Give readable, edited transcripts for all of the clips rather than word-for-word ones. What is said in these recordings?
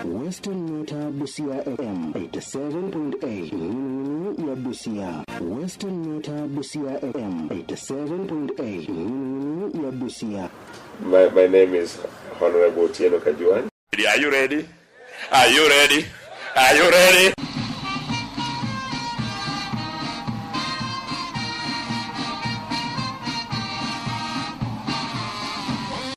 Western Nyota Busia FM 87.8 ya Busia. Western Nyota Busia FM 87.8 ya Busia. My name is Honorable Otieno Kajwang. Are you ready? Are you ready? Are you ready?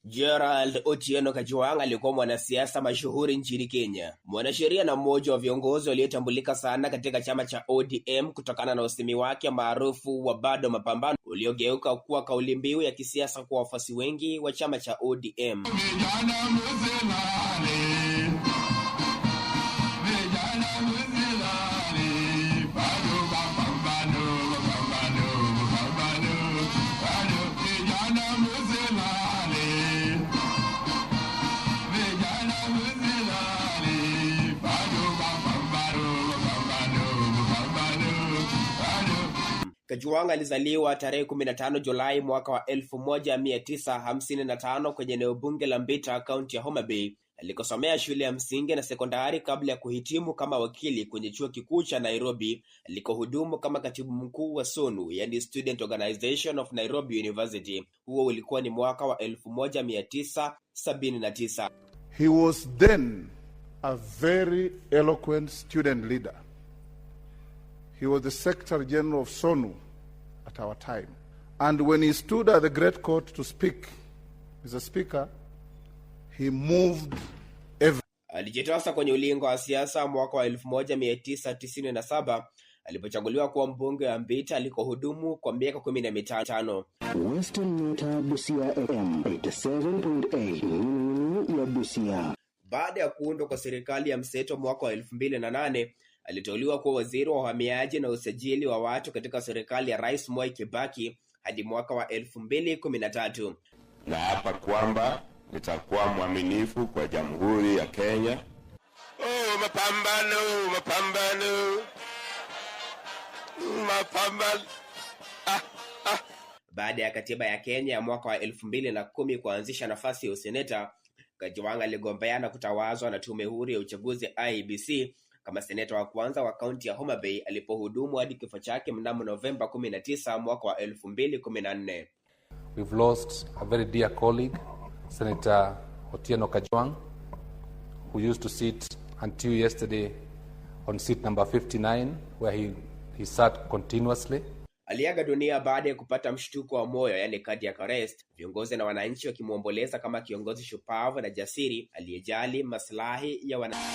Gerald Otieno Kajwang alikuwa mwanasiasa mashuhuri nchini Kenya, mwanasheria na mmoja wa viongozi waliotambulika sana katika chama cha ODM kutokana na usemi wake maarufu wa bado mapambano uliogeuka kuwa kauli mbiu ya kisiasa kwa wafuasi wengi wa chama cha ODM. Kajwang alizaliwa tarehe 15 Julai mwaka wa 1955 kwenye eneo bunge la Mbita, kaunti ya Homa Bay, alikosomea shule ya msingi na sekondari kabla ya kuhitimu kama wakili kwenye chuo kikuu cha Nairobi, alikohudumu kama katibu mkuu wa SONU, yani Student Organization of Nairobi University. Huo ulikuwa ni mwaka wa 1979. He was then a very eloquent student leader. He was the Secretary General of SONU at our time. And when he stood at the Great Court to speak, as a speaker, he moved everyone. Alijitosa kwenye ulingo wa siasa mwaka wa 1997 alipochaguliwa kuwa mbunge wa Mbita alikohudumu kwa miaka 15. Western Nyota Busia FM 87.8 ya Busia. Baada ya kuundwa kwa serikali ya mseto mwaka wa 2008, aliteuliwa kuwa waziri wa uhamiaji na usajili wa watu katika serikali ya Rais Mwai Kibaki hadi mwaka wa 2013. Na hapa kwamba nitakuwa mwaminifu kwa Jamhuri ya Kenya. Mapambano. Baada ya katiba ya Kenya ya mwaka wa 2010 kuanzisha nafasi ya useneta, Kajwang aligombea na kutawazwa na tume huru ya uchaguzi IEBC kama seneta wa kwanza wa kaunti ya Homa Bay alipohudumu hadi kifo chake mnamo Novemba 19 mwaka wa 2014. We've lost a very dear colleague, Senator Otieno Kajwang, who used to sit until yesterday on seat number 59, where he sat continuously. Aliaga dunia baada ya kupata mshtuko wa moyo, yani cardiac arrest, viongozi na wananchi wakimwomboleza kama kiongozi shupavu na jasiri aliyejali maslahi ya wananchi.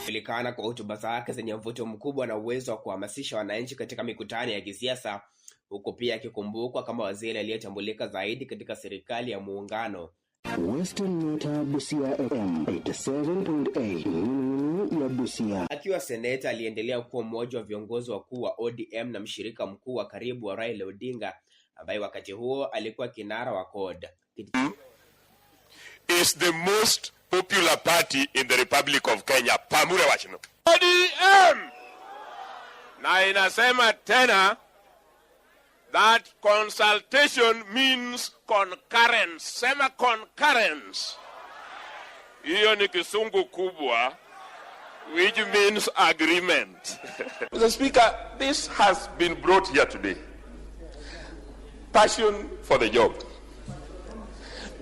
Alijulikana kwa hotuba zake zenye mvuto mkubwa na uwezo wa kuhamasisha wananchi katika mikutano ya kisiasa, huko pia akikumbukwa kama waziri aliyetambulika zaidi katika serikali ya muungano. Western Nyota Busia FM 87.8 ya Busia. Akiwa seneta aliendelea kuwa mmoja wa viongozi wakuu wa ODM na mshirika mkuu wa karibu wa Raila Odinga, ambaye wakati huo alikuwa kinara wa CORD. Is the most popular party in the Republic of Kenya. Pamure wachino. ODM! Na inasema tena that consultation means concurrence. Sema concurrence. Hiyo ni kisungu kubwa, which means agreement. Mr. Speaker, this has been brought here today. Passion for the job.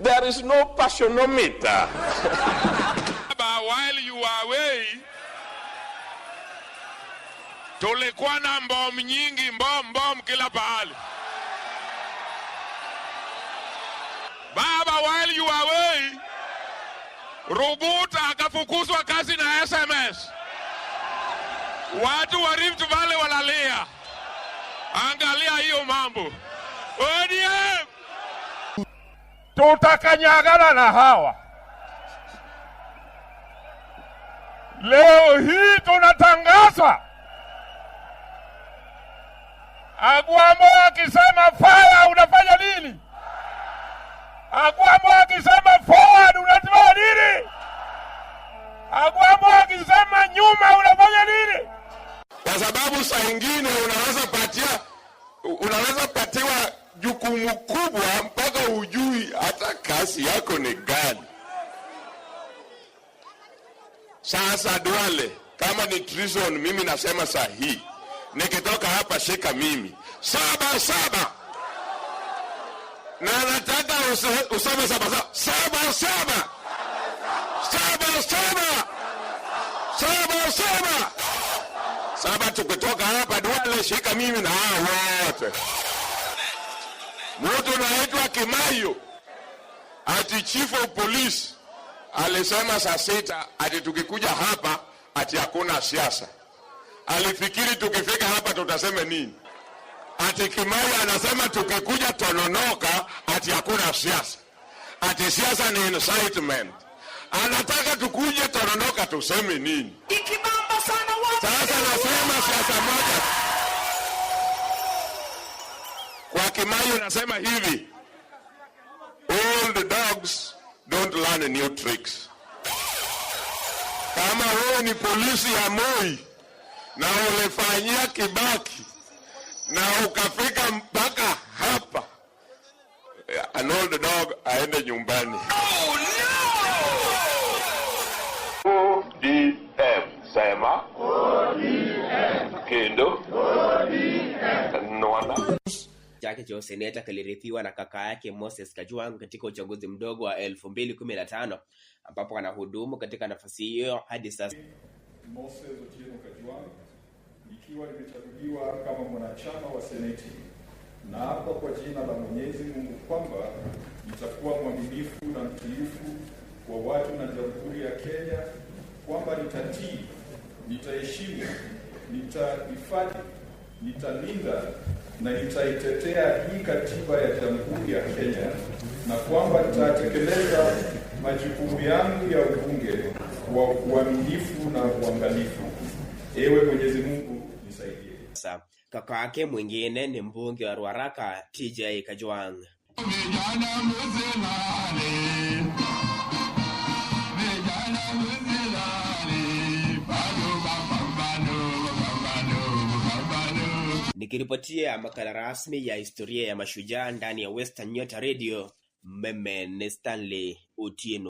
There is no passionometer. While you are away, tulikuwa na mbom nyingi, mbom kila pahali. Baba, while you are away, Rubuta akafukuzwa kazi na SMS. Watu wa Rift Valley walalia. Angalia hiyo mambo. ODM! tutakanyagana na hawa. Leo hii tunatangaza Agwambo akisema fire unafanya nini? Agwambo akisema forward unafanya nini? Agwambo akisema nyuma unafanya nini? Kwa sababu saa nyingine unaweza patiwa jukumu kubwa mpaka ujui hata kazi yako ni gani. Sasa Duale, kama ni treason, mimi nasema sahihi. Nikitoka hapa shika mimi 7-7. Na nataka usome 7-7. 7-7. 7-7. 7-7. Saba tukitoka hapa Duale shika mimi na hao wote. Mtu anaitwa Kimayo, ati chief of police, alisema saa 6 ati tukikuja hapa ati hakuna siasa. Alifikiri tukifika hapa tutasema nini? Ati Kimayo anasema tukikuja Tononoka ati hakuna siasa. Ati siasa ni incitement. Anataka tukuje Tononoka tuseme nini? Ikibamba sana watu. Sasa nasema siasa moja. Kwa Kimayo nasema hivi: old dogs don't learn new tricks. Kama wewe ni polisi ya Moi na ulifanyia Kibaki na ukafika mpaka hapa, an old dog aende nyumbani. Oh, no! ODM sema ODM Kendo ODM Nwana chake cha seneta kilirithiwa na kaka yake Moses Kajwang katika uchaguzi mdogo wa 2015 ambapo anahudumu katika nafasi hiyo hadi sasa. Moses Otieno Kajwang ikiwa nimechaguliwa kama mwanachama wa seneti, na hapa kwa jina la Mwenyezi Mungu kwamba nitakuwa mwaminifu na mtiifu kwa watu na Jamhuri ya Kenya, kwamba nitatii, nitaheshimu, nitahifadhi, nitalinda na nitaitetea hii katiba ya Jamhuri ya Kenya, na kwamba nitatekeleza majukumu yangu ya ubunge kwa uaminifu na uangalifu. Ewe Mwenyezi Mungu nisaidie. Sasa kaka yake mwingine ni mbunge wa Ruaraka TJ Kajwang. Nikiripotia makala rasmi ya historia ya mashujaa ndani ya Western Nyota Radio, meme ni Stanley Otieno.